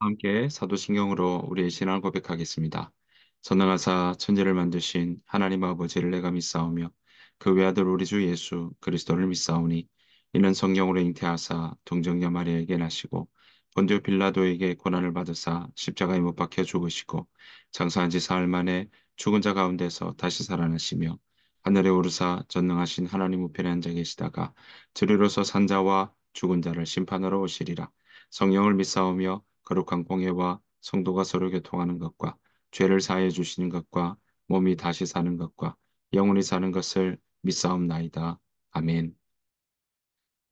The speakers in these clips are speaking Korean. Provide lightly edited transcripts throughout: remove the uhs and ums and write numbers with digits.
함께 사도신경으로 우리의 신앙을 고백하겠습니다. 전능하사 천지를 만드신 하나님 아버지를 내가 믿사오며 그 외아들 우리 주 예수 그리스도를 믿사오니 이는 성령으로 잉태하사 동정녀 마리아에게 나시고 본디오 빌라도에게 고난을 받으사 십자가에 못 박혀 죽으시고 장사한 지 사흘 만에 죽은 자 가운데서 다시 살아나시며 하늘에 오르사 전능하신 하나님 우편에 앉아 계시다가 들으로서 산자와 죽은 자를 심판하러 오시리라. 성령을 믿사오며 거룩한 공예와 성도가 서로 교통하는 것과 죄를 사하여 주시는 것과 몸이 다시 사는 것과 영원히 사는 것을 믿사옵나이다. 아멘.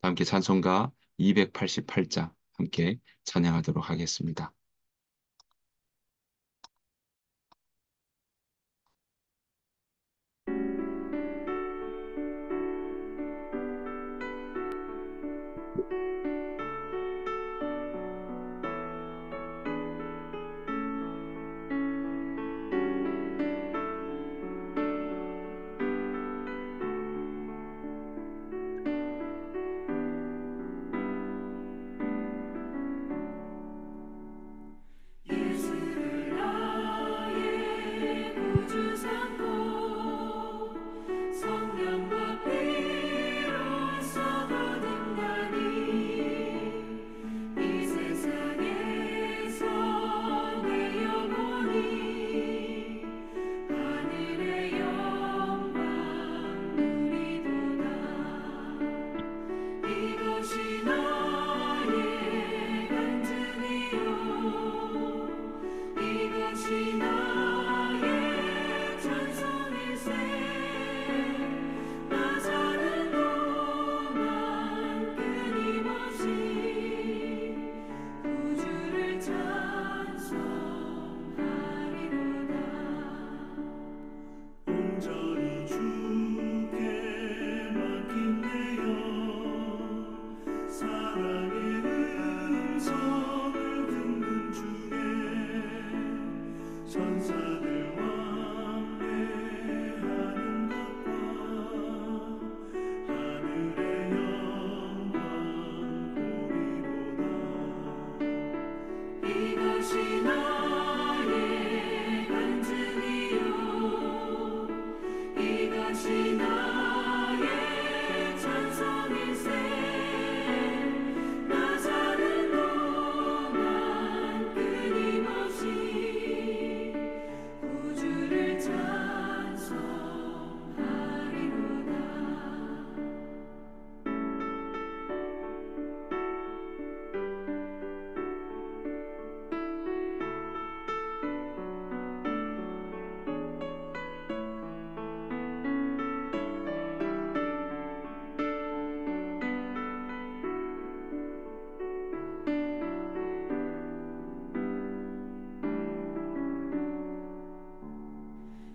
함께 찬송가 288장 함께 찬양하도록 하겠습니다. 예수를 나의 구주 삼고 성령과 피로써 거듭나니 이 세상에서 내 영혼이 하늘의 영광 누리도다. 이것이 나의 간증이요 이것이 나의 찬송일세. 나 사는 동안 끊임없이 구주를 찬송하리로다. 온전히 주께 맡긴내요 사랑의 음성을 듣는 중에 천사들 왕래하는 것과 하늘의 영광 보리로다. 이것이 나의 간증이요 이것이 나의 찬송일세. 나 사는 동안 끊임없이 구주를 찬송하리로다.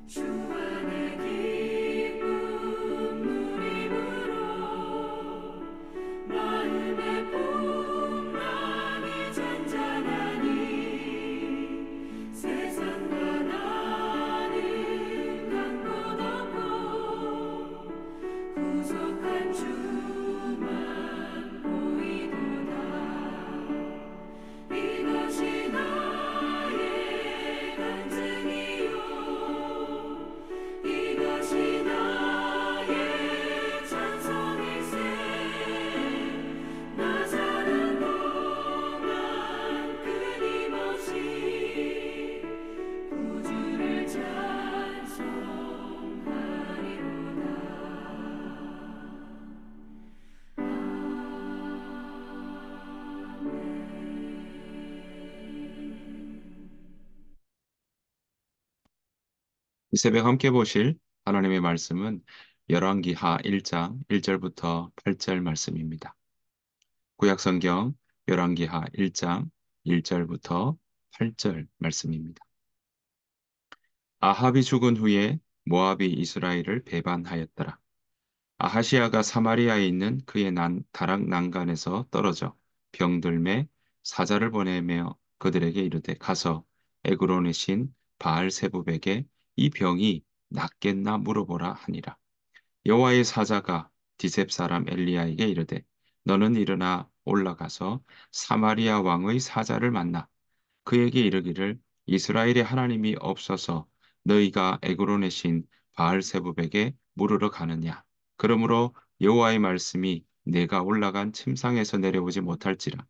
주 안에 기쁨 누림으로 마음의 풍랑이 잔잔하니 세상과 나는 강도 높고 구속한 주만 보이도다. 이것이 나의 간증이요 이것이 나의 찬송일세. 나 사는 동안 끊임없이 구주를 찬송하리로다. 이 새벽 함께 보실 하나님의 말씀은 열왕기하 1장 1절부터 8절 말씀입니다. 구약성경 열왕기하 1장 1절부터 8절 말씀입니다. 아합이 죽은 후에 모압이 이스라엘을 배반하였더라. 아하시아가 사마리아에 있는 그의 다락 난간에서 떨어져 병들매 사자를 보내며 그들에게 이르되 가서 에그론의 신 바알세붑에게 이 병이 낫겠나 물어보라 하니라. 여호와의 사자가 디셉 사람 엘리야에게 이르되 너는 일어나 올라가서 사마리아 왕의 사자를 만나 그에게 이르기를 이스라엘의 하나님이 없어서 너희가 에그론의 신 바알세부백에 물으러 가느냐. 그러므로 여호와의 말씀이 내가 올라간 침상에서 내려오지 못할지라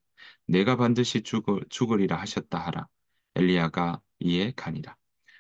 내가 반드시 죽으리라 하셨다 하라. 엘리야가 이에 가니라.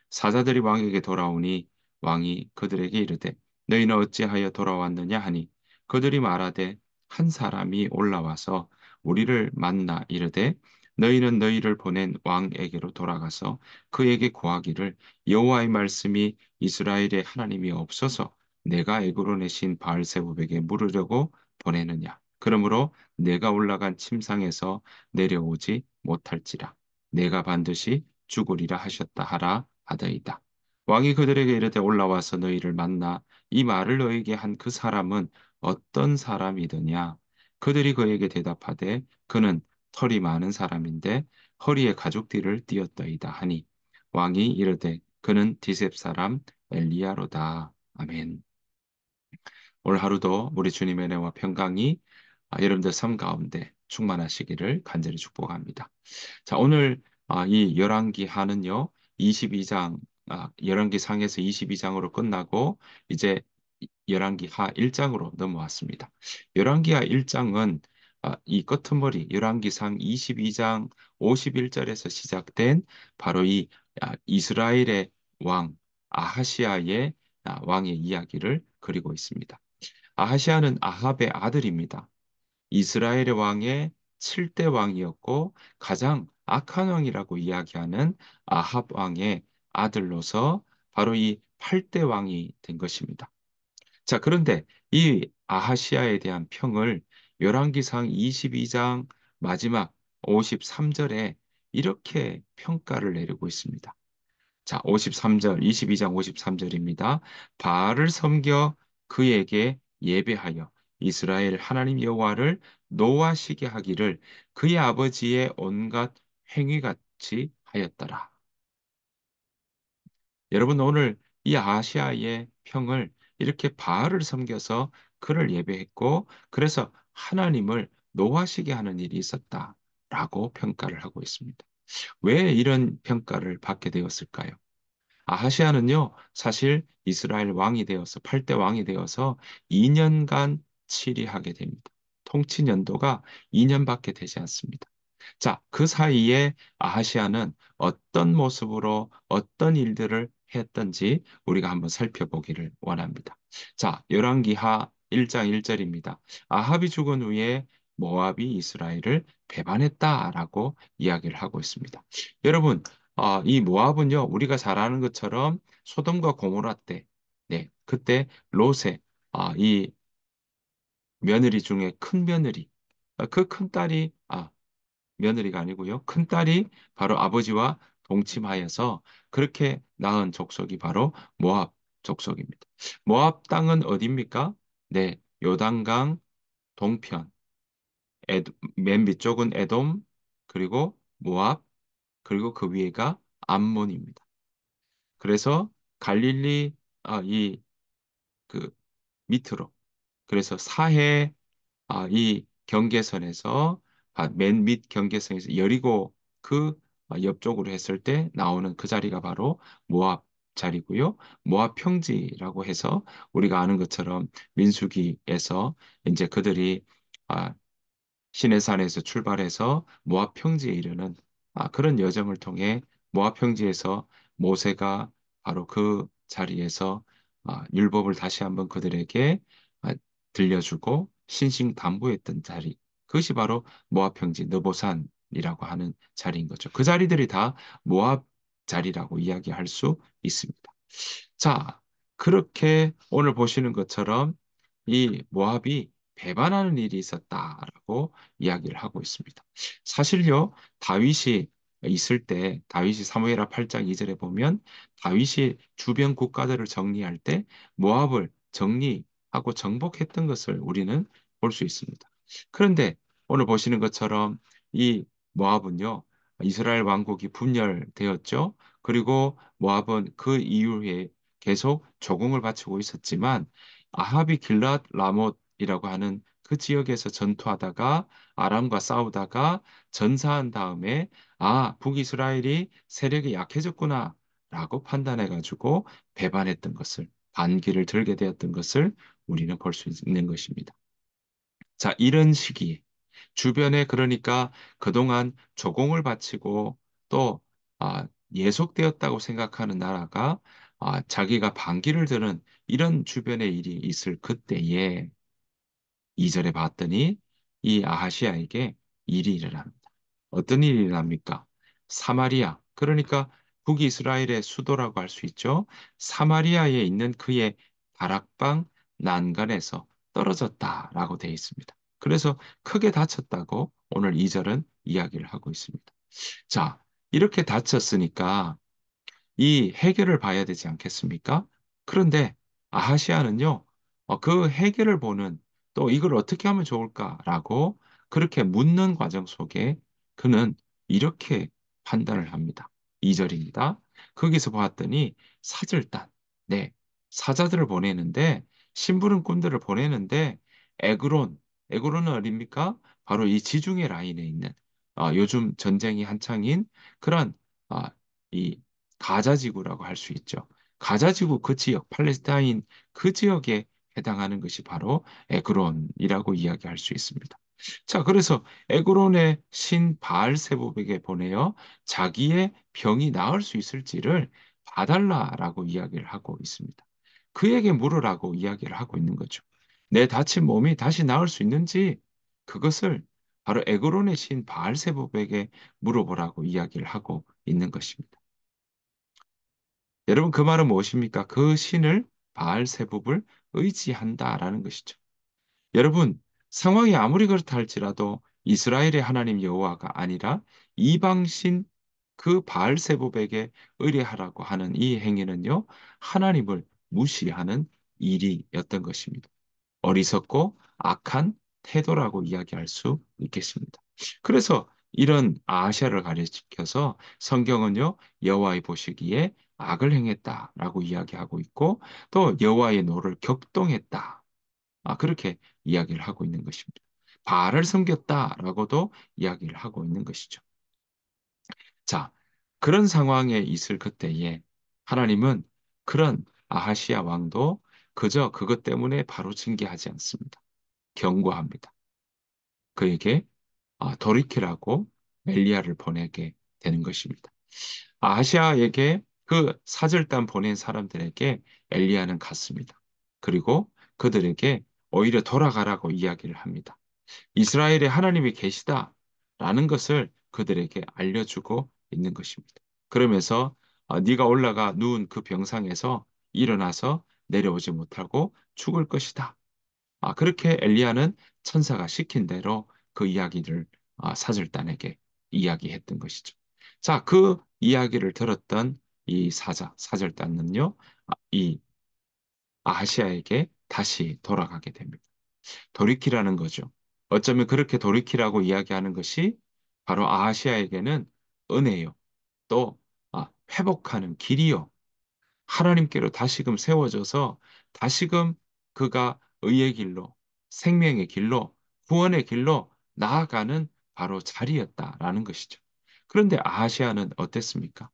사자들이 왕에게 돌아오니 왕이 그들에게 이르되 너희는 어찌하여 돌아왔느냐 하니 그들이 말하되 한 사람이 올라와서 우리를 만나 이르되 너희는 너희를 보낸 왕에게로 돌아가서 그에게 고하기를 여호와의 말씀이 이스라엘의 하나님이 없어서 내가 애굽으로 내신 바알세굽에게 물으려고 보내느냐 그러므로 내가 올라간 침상에서 내려오지 못할지라 내가 반드시 죽으리라 하셨다 하라 하더이다. 왕이 그들에게 이르되 올라와서 너희를 만나 이 말을 너희에게 한 그 사람은 어떤 사람이더냐? 그들이 그에게 대답하되 그는 털이 많은 사람인데 허리에 가죽띠를 띠었더이다 하니 왕이 이르되 그는 디셉 사람 엘리야로다. 아멘. 오늘 하루도 우리 주님의 은혜와 평강이 여러분들 삶 가운데 충만하시기를 간절히 축복합니다. 자, 오늘 이 열왕기하는요, 22장, 열왕기 상에서 22장으로 끝나고 이제 열왕기하 1장으로 넘어왔습니다. 열왕기하 1장은 이 끄트머리 열왕기상 22장 51절에서 시작된 바로 이 이스라엘의 왕 아하시아의 왕의 이야기를 그리고 있습니다. 아하시아는 아합의 아들입니다. 이스라엘의 왕의 7대 왕이었고 가장 악한 왕이라고 이야기하는 아합 왕의 아들로서 바로 이 8대 왕이 된 것입니다. 자, 그런데 이 아하시아에 대한 평을 열왕기상 22장 마지막 53절에 이렇게 평가를 내리고 있습니다. 자, 53절, 22장 53절입니다. 바알을 섬겨 그에게 예배하여 이스라엘 하나님 여호와를 노하시게 하기를 그의 아버지의 온갖 행위같이 하였더라. 여러분 오늘 이 아시아의 평을 이렇게 바알을 섬겨서 그를 예배했고 그래서 하나님을 노하시게 하는 일이 있었다라고 평가를 하고 있습니다. 왜 이런 평가를 받게 되었을까요? 아하시아는요, 사실 이스라엘 왕이 되어서, 8대 왕이 되어서 2년간 치리하게 됩니다. 통치 연도가 2년밖에 되지 않습니다. 자, 그 사이에 아하시아는 어떤 모습으로 어떤 일들을 했던지 우리가 한번 살펴보기를 원합니다. 자, 열왕기하 1장 1절입니다. 아합이 죽은 후에 모압이 이스라엘을 배반했다라고 이야기를 하고 있습니다. 여러분, 이 모압은요, 우리가 잘 아는 것처럼 소돔과 고모라 때, 네, 그때 롯의 이 며느리 중에 큰 며느리, 그 큰 딸이, 며느리가 아니고요, 큰 딸이 바로 아버지와 동침하여서 그렇게 낳은 족속이 바로 모압 족속입니다. 모압 땅은 어디입니까? 네, 요단강 동편, 맨 밑쪽은 에돔, 그리고 모압, 그리고 그 위에가 암몬입니다. 그래서 갈릴리 이 그 밑으로 그래서 사해 이 경계선에서 맨 밑 경계선에서 여리고 그 옆쪽으로 했을 때 나오는 그 자리가 바로 모압 자리고요. 모압 평지라고 해서 우리가 아는 것처럼 민수기에서 이제 그들이 아, 시내산에서 출발해서 모압 평지에 이르는 그런 여정을 통해 모압 평지에서 모세가 바로 그 자리에서 율법을 다시 한번 그들에게 아, 들려주고 신신당부했던 자리. 그것이 바로 모압 평지 느보산이라고 하는 자리인 거죠. 그 자리들이 다 모압 자리라고 이야기할 수 있습니다. 자, 그렇게 오늘 보시는 것처럼 이 모압이 배반하는 일이 있었다라고 이야기를 하고 있습니다. 사실요, 다윗이 있을 때, 다윗이 사무엘하 8장 2절에 보면 다윗이 주변 국가들을 정리할 때 모압을 정리하고 정복했던 것을 우리는 볼 수 있습니다. 그런데 오늘 보시는 것처럼 이 모압은요, 이스라엘 왕국이 분열되었죠. 그리고 모압은 그 이후에 계속 조공을 바치고 있었지만 아합이 길랏 라못이라고 하는 그 지역에서 전투하다가 아람과 싸우다가 전사한 다음에 북이스라엘이 세력이 약해졌구나라고 판단해가지고 배반했던 것을, 반기를 들게 되었던 것을 우리는 볼 수 있는 것입니다. 자, 이런 시기에 주변에 그러니까 그동안 조공을 바치고 또 예속되었다고 생각하는 나라가 자기가 반기를 드는 이런 주변의 일이 있을 그때에 2절에 봤더니 이 아하시아에게 일이 일어납니다. 어떤 일이 일어납니까? 사마리아, 그러니까 북이스라엘의 수도라고 할 수 있죠. 사마리아에 있는 그의 다락방 난간에서 떨어졌다라고 되어 있습니다. 그래서 크게 다쳤다고 오늘 2절은 이야기를 하고 있습니다. 자, 이렇게 다쳤으니까 이 해결을 봐야 되지 않겠습니까? 그런데 아하시아는요, 그 해결을 보는 또 이걸 어떻게 하면 좋을까라고 그렇게 묻는 과정 속에 그는 이렇게 판단을 합니다. 2절입니다. 거기서 보았더니 사절단, 네, 사자들을 보내는데 심부름꾼들을 보내는데 에그론, 에그론은 어딥니까? 바로 이 지중해 라인에 있는 요즘 전쟁이 한창인 그런 아, 이 가자지구라고 할 수 있죠. 가자지구 그 지역, 팔레스타인 그 지역에 해당하는 것이 바로 에그론이라고 이야기할 수 있습니다. 자, 그래서 에그론의 신 바알세복에게 보내어 자기의 병이 나을 수 있을지를 봐달라라고 이야기를 하고 있습니다. 그에게 물으라고 이야기를 하고 있는 거죠. 내 다친 몸이 다시 나을 수 있는지 그것을 바로 에그론의 신 바알세복에게 물어보라고 이야기를 하고 있는 것입니다. 여러분, 그 말은 무엇입니까? 그 신을 바알세붑을 의지한다라는 것이죠. 여러분, 상황이 아무리 그렇다 할지라도 이스라엘의 하나님 여호와가 아니라 이방신 그 바알세붑에게 의뢰하라고 하는 이 행위는요, 하나님을 무시하는 일이었던 것입니다. 어리석고 악한 태도라고 이야기할 수 있겠습니다. 그래서 이런 아시아를 가리켜서 성경은요, 여호와의 보시기에 악을 행했다라고 이야기하고 있고 또 여호와의 노를 격동했다. 그렇게 이야기를 하고 있는 것입니다. 바알을 섬겼다라고도 이야기를 하고 있는 것이죠. 자, 그런 상황에 있을 그때에 하나님은 그런 아하시아 왕도 그저 그것 때문에 바로 징계하지 않습니다. 경고합니다. 그에게 돌이키라고 엘리야를 보내게 되는 것입니다. 아시아에게 그 사절단 보낸 사람들에게 엘리야는 갔습니다. 그리고 그들에게 오히려 돌아가라고 이야기를 합니다. 이스라엘에 하나님이 계시다라는 것을 그들에게 알려주고 있는 것입니다. 그러면서 네가 올라가 누운 그 병상에서 일어나서 내려오지 못하고 죽을 것이다. 그렇게 엘리야는 천사가 시킨 대로 그 이야기를 사절단에게 이야기했던 것이죠. 자, 그 이야기를 들었던 이 사절단은요, 이 아하시아에게 다시 돌아가게 됩니다. 돌이키라는 거죠. 어쩌면 그렇게 돌이키라고 이야기하는 것이 바로 아하시아에게는 은혜요. 또 회복하는 길이요. 하나님께로 다시금 세워져서 다시금 그가 의의 길로, 생명의 길로, 구원의 길로 나아가는 바로 자리였다라는 것이죠. 그런데 아하시아는 어땠습니까?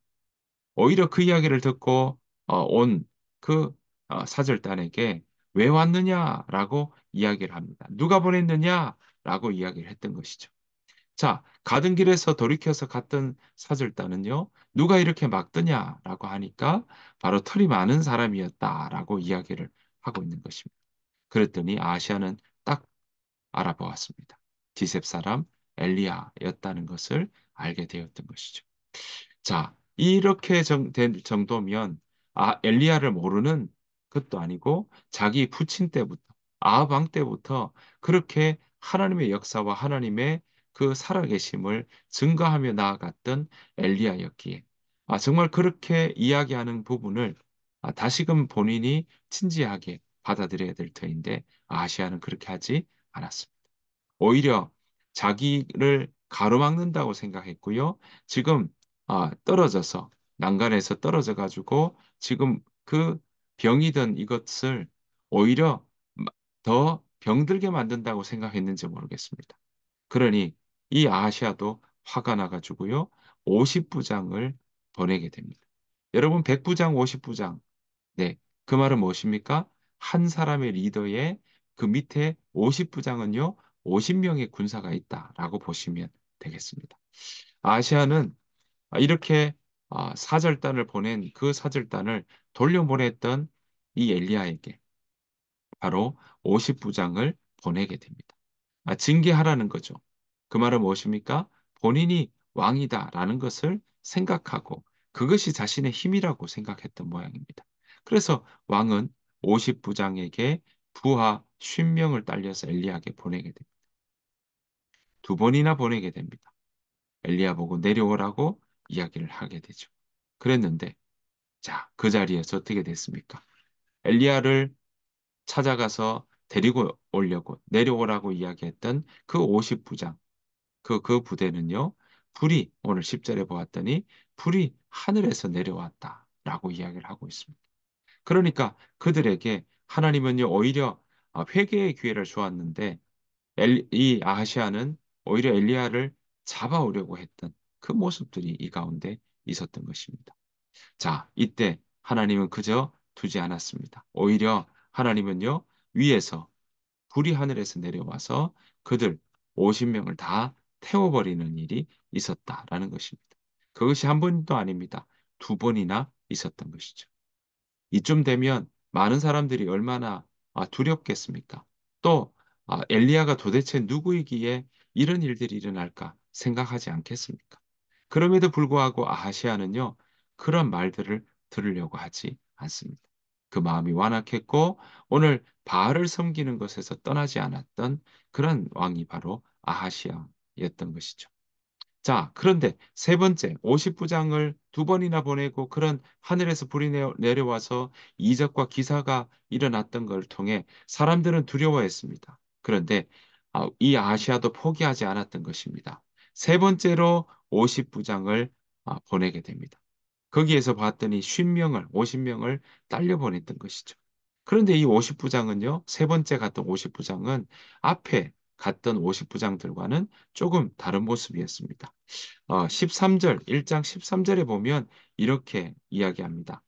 오히려 그 이야기를 듣고 온 그 사절단에게 왜 왔느냐라고 이야기를 합니다. 누가 보냈느냐라고 이야기를 했던 것이죠. 자, 가던 길에서 돌이켜서 갔던 사절단은요, 누가 이렇게 막더냐라고 하니까 바로 털이 많은 사람이었다라고 이야기를 하고 있는 것입니다. 그랬더니 아시아는 딱 알아보았습니다. 디셉 사람 엘리야였다는 것을 알게 되었던 것이죠. 자, 이렇게 된 정도면 엘리야를 모르는 것도 아니고 자기 부친 때부터 아합 왕 때부터 그렇게 하나님의 역사와 하나님의 그 살아계심을 증거하며 나아갔던 엘리야였기에 정말 그렇게 이야기하는 부분을 다시금 본인이 진지하게 받아들여야 될 터인데 아시아는 그렇게 하지 않았습니다. 오히려 자기를 가로막는다고 생각했고요. 지금 떨어져서 난간에서 떨어져 가지고 지금 그 병이 든 이것을 오히려 더 병들게 만든다고 생각했는지 모르겠습니다. 그러니 이 아하시아도 화가 나가지고요. 50부장을 보내게 됩니다. 여러분 100부장, 50부장. 네. 그 말은 무엇입니까? 한 사람의 리더에 그 밑에 50부장은요. 50명의 군사가 있다라고 보시면 되겠습니다. 아시아는 이렇게 사절단을 보낸 그 사절단을 돌려보냈던 이 엘리야에게 바로 50부장을 보내게 됩니다. 징계하라는 거죠. 그 말은 무엇입니까? 본인이 왕이다라는 것을 생각하고 그것이 자신의 힘이라고 생각했던 모양입니다. 그래서 왕은 50부장에게 부하 50명을 딸려서 엘리야에게 보내게 됩니다. 두 번이나 보내게 됩니다. 엘리야 보고 내려오라고 이야기를 하게 되죠. 그랬는데 자, 그 자리에서 어떻게 됐습니까? 엘리야를 찾아가서 데리고 오려고 내려오라고 이야기했던 그 50부장 그 부대는요. 불이 오늘 10절에 보았더니 불이 하늘에서 내려왔다라고 이야기를 하고 있습니다. 그러니까 그들에게 하나님은요. 오히려 회개의 기회를 주었는데 이 아하시아는 오히려 엘리야를 잡아오려고 했던 그 모습들이 이 가운데 있었던 것입니다. 자, 이때 하나님은 그저 두지 않았습니다. 오히려 하나님은요, 위에서 불이 하늘에서 내려와서 그들 50명을 다 태워버리는 일이 있었다라는 것입니다. 그것이 한 번도 아닙니다. 두 번이나 있었던 것이죠. 이쯤 되면 많은 사람들이 얼마나 두렵겠습니까? 또 엘리야가 도대체 누구이기에 이런 일들이 일어날까 생각하지 않겠습니까? 그럼에도 불구하고 아하시아는요, 그런 말들을 들으려고 하지 않습니다. 그 마음이 완악했고 오늘 바알을 섬기는 것에서 떠나지 않았던 그런 왕이 바로 아하시아였던 것이죠. 자, 그런데 세 번째, 50부장을 두 번이나 보내고 그런 하늘에서 불이 내려와서 이적과 기사가 일어났던 걸 통해 사람들은 두려워했습니다. 그런데 이 아시아도 포기하지 않았던 것입니다. 세 번째로 50부장을 보내게 됩니다. 거기에서 봤더니 50명을, 50명을 딸려 보냈던 것이죠. 그런데 이 50부장은요, 세 번째 갔던 50부장은 앞에 갔던 50부장들과는 조금 다른 모습이었습니다. 13절, 1장 13절에 보면 이렇게 이야기합니다.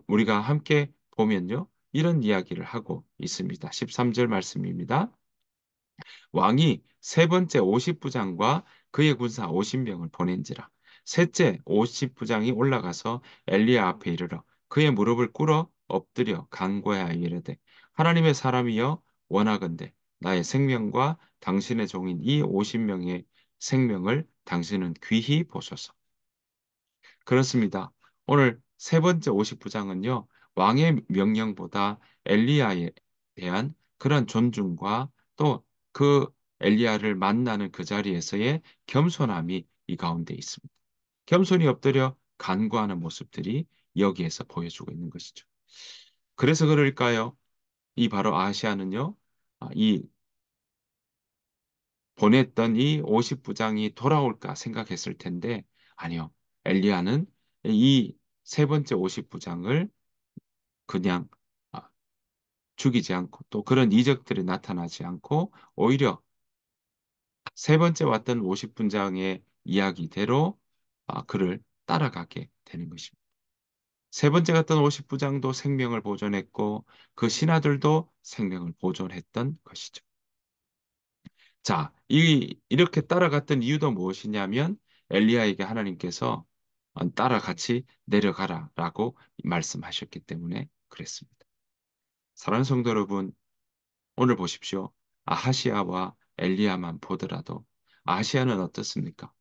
우리가 함께 보면요. 이런 이야기를 하고 있습니다. 13절 말씀입니다. 왕이 세 번째 50부장과 그의 군사 50명을 보낸지라. 셋째 50부장이 올라가서 엘리야 앞에 이르러 그의 무릎을 꿇어 엎드려 간구하여 이르되 하나님의 사람이여 원하건대 나의 생명과 당신의 종인 이 50명의 생명을 당신은 귀히 보소서. 그렇습니다. 오늘 세 번째 50부장은요, 왕의 명령보다 엘리야에 대한 그런 존중과 또 그 엘리야를 만나는 그 자리에서의 겸손함이 이 가운데 있습니다. 겸손히 엎드려 간구하는 모습들이 여기에서 보여주고 있는 것이죠. 그래서 그럴까요? 이 바로 아시아는요, 이 보냈던 이 50부장이 돌아올까 생각했을 텐데, 아니요. 엘리야는 이 세 번째 50부장을 그냥 아, 죽이지 않고 또 그런 이적들이 나타나지 않고 오히려 세 번째 왔던 50분장의 이야기대로 그를 따라가게 되는 것입니다. 세 번째 갔던 50부장도 생명을 보존했고 그 신하들도 생명을 보존했던 것이죠. 자, 이렇게 따라갔던 이유도 무엇이냐면 엘리야에게 하나님께서 따라 같이 내려가라라고 말씀하셨기 때문에 그랬습니다. 사랑하는 성도 여러분, 오늘 보십시오. 아하시아와 엘리야만 보더라도 아하시아는 어떻습니까?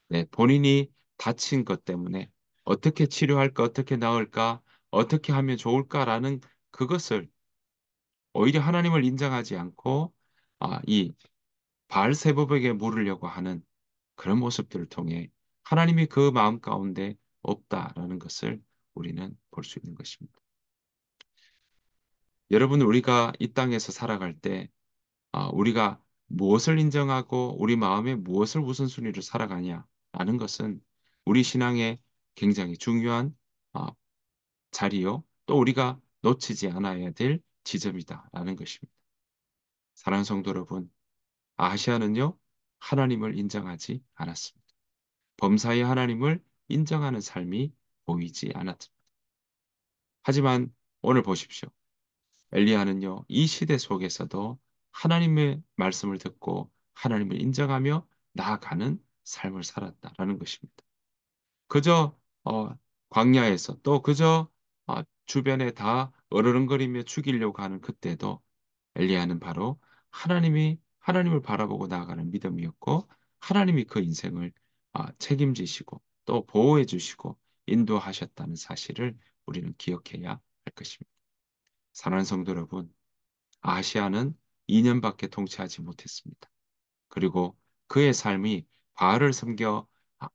네, 본인이 다친 것 때문에 어떻게 치료할까, 어떻게 나을까, 어떻게 하면 좋을까라는 그것을 오히려 하나님을 인정하지 않고 이 바알세법에게 물으려고 하는 그런 모습들을 통해 하나님이 그 마음 가운데 없다라는 것을 우리는 볼 수 있는 것입니다. 여러분, 우리가 이 땅에서 살아갈 때 우리가 무엇을 인정하고 우리 마음에 무엇을 우선순위로 살아가냐라는 것은 우리 신앙에 굉장히 중요한 아, 자리요. 또 우리가 놓치지 않아야 될 지점이다라는 것입니다. 사랑하는 성도 여러분, 아시아는요. 하나님을 인정하지 않았습니다. 범사의 하나님을 인정하는 삶이 보이지 않았습니다. 하지만 오늘 보십시오. 엘리야는요, 이 시대 속에서도 하나님의 말씀을 듣고 하나님을 인정하며 나아가는 삶을 살았다라는 것입니다. 그저 광야에서 또 그저 주변에 다 어르렁거리며 죽이려고 하는 그때도 엘리야는 바로 하나님을 바라보고 나아가는 믿음이었고 하나님이 그 인생을 책임지시고 또 보호해 주시고 인도하셨다는 사실을 우리는 기억해야 할 것입니다. 사랑하는 성도 여러분, 아시아는 2년밖에 통치하지 못했습니다. 그리고 그의 삶이 바알을 섬겨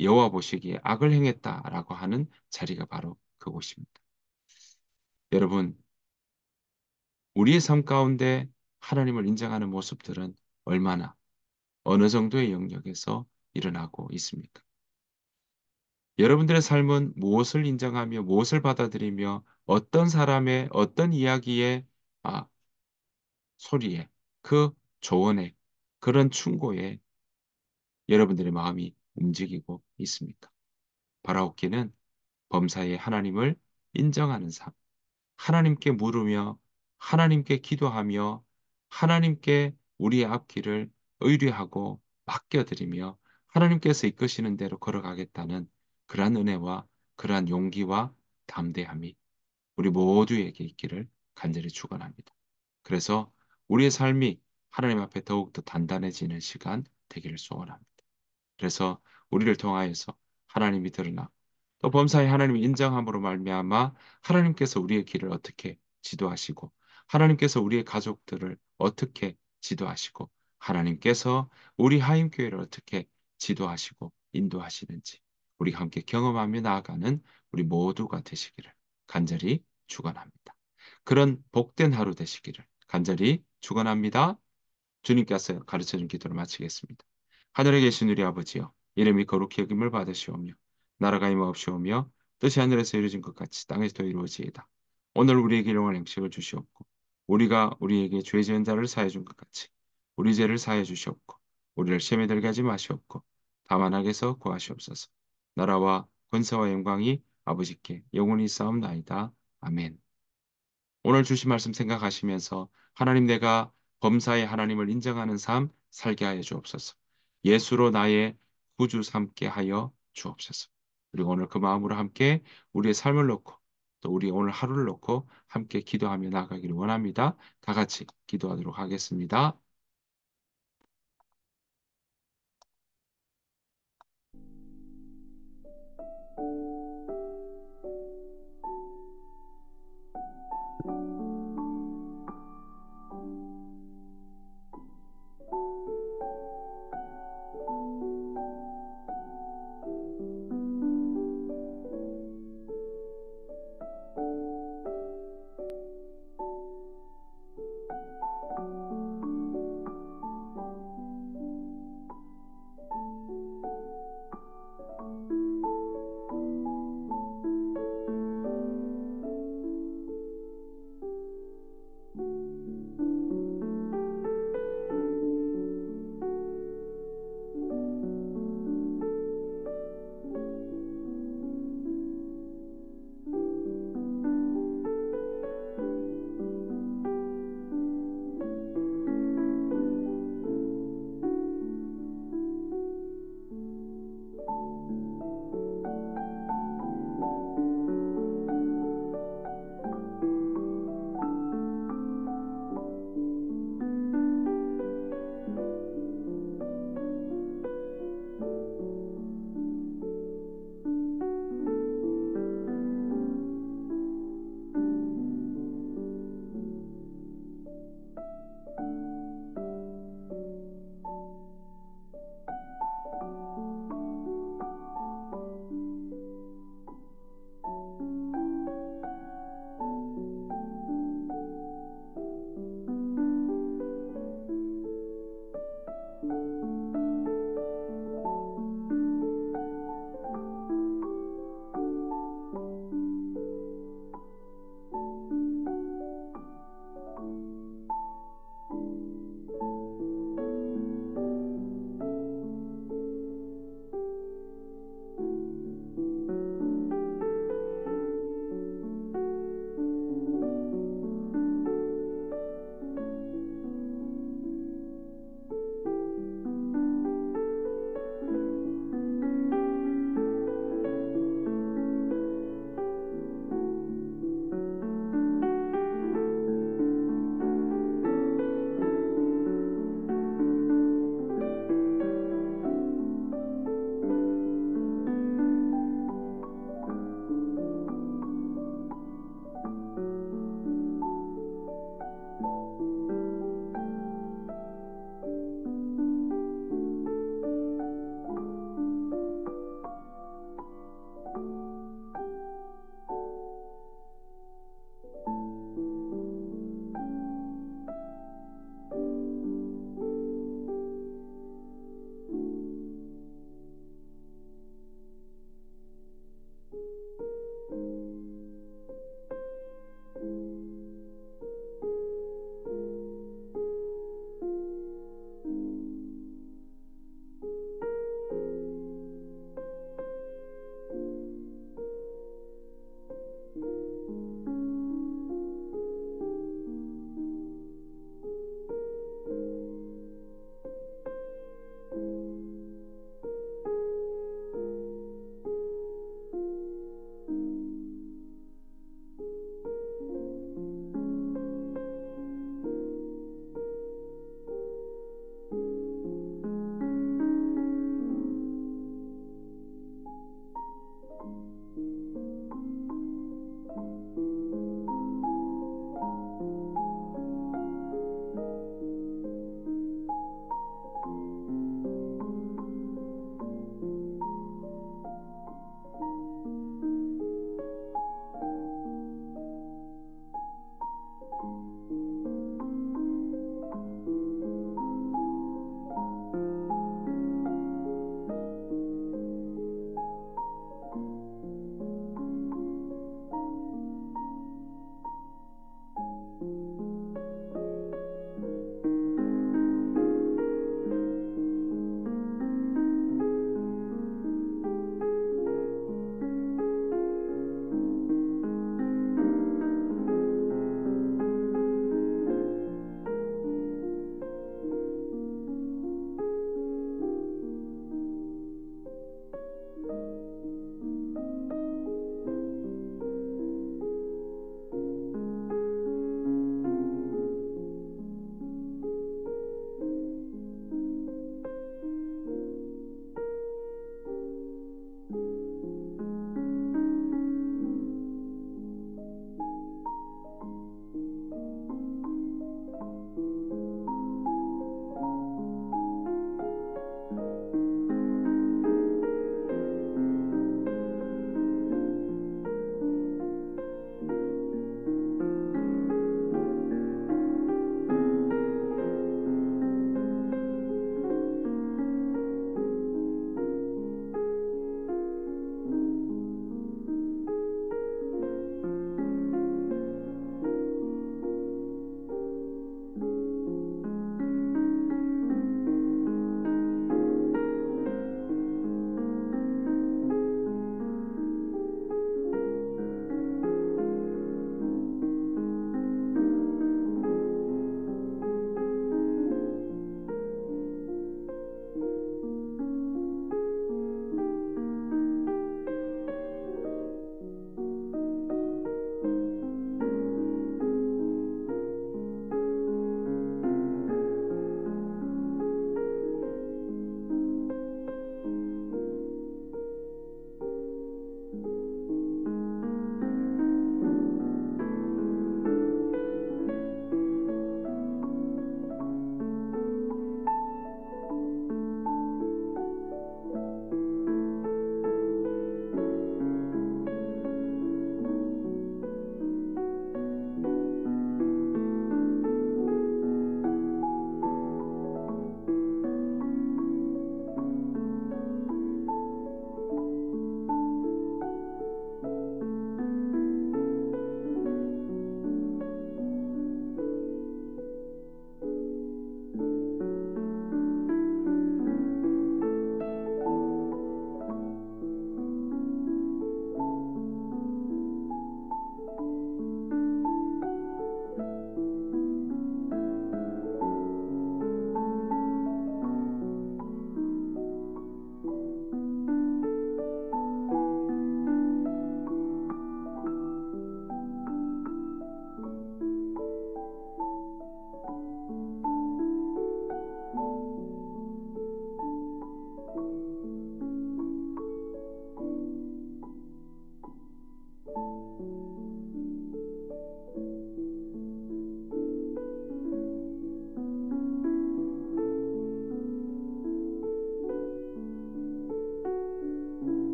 여호와 보시기에 악을 행했다라고 하는 자리가 바로 그곳입니다. 여러분, 우리의 삶 가운데 하나님을 인정하는 모습들은 얼마나 어느 정도의 영역에서 일어나고 있습니까? 여러분들의 삶은 무엇을 인정하며 무엇을 받아들이며 어떤 사람의 어떤 이야기의 아, 소리에 그 조언에 그런 충고에 여러분들의 마음이 움직이고 있습니까? 바라옵기는 범사에 하나님을 인정하는 삶, 하나님께 물으며 하나님께 기도하며 하나님께 우리의 앞길을 의뢰하고 맡겨드리며 하나님께서 이끄시는 대로 걸어가겠다는 그러한 은혜와 그러한 용기와 담대함이 우리 모두에게 있기를 간절히 축원합니다. 그래서 우리의 삶이 하나님 앞에 더욱더 단단해지는 시간 되기를 소원합니다. 그래서 우리를 통하여서 하나님이 드러나 또 범사에 하나님이 인정함으로 말미암아 하나님께서 우리의 길을 어떻게 지도하시고 하나님께서 우리의 가족들을 어떻게 지도하시고 하나님께서 우리 하임교회를 어떻게 지도하시고 인도하시는지 우리 함께 경험하며 나아가는 우리 모두가 되시기를 간절히 축원합니다. 그런 복된 하루 되시기를 간절히 축원합니다. 주님께서 가르쳐준 기도를 마치겠습니다. 하늘에 계신 우리 아버지여, 이름이 거룩히 여김을 받으시오며, 나라가 임하옵시오며, 뜻이 하늘에서 이루어진 것 같이 땅에서도 이루어지이다. 오늘 우리에게 일용할 양식을 주시옵고, 우리가 우리에게 죄 지은 자를 사해 준 것 같이, 우리 죄를 사해 주시옵고, 우리를 시험에 들게 하지 마시옵고, 다만 악에서 구하시옵소서. 나라와 권세와 영광이 아버지께 영원히 싸움나이다. 아멘. 오늘 주신 말씀 생각하시면서 하나님 내가 범사의 하나님을 인정하는 삶 살게 하여 주옵소서. 예수로 나의 구주 삼게 하여 주옵소서. 그리고 오늘 그 마음으로 함께 우리의 삶을 놓고 또 우리 오늘 하루를 놓고 함께 기도하며 나가기를 원합니다. 다 같이 기도하도록 하겠습니다.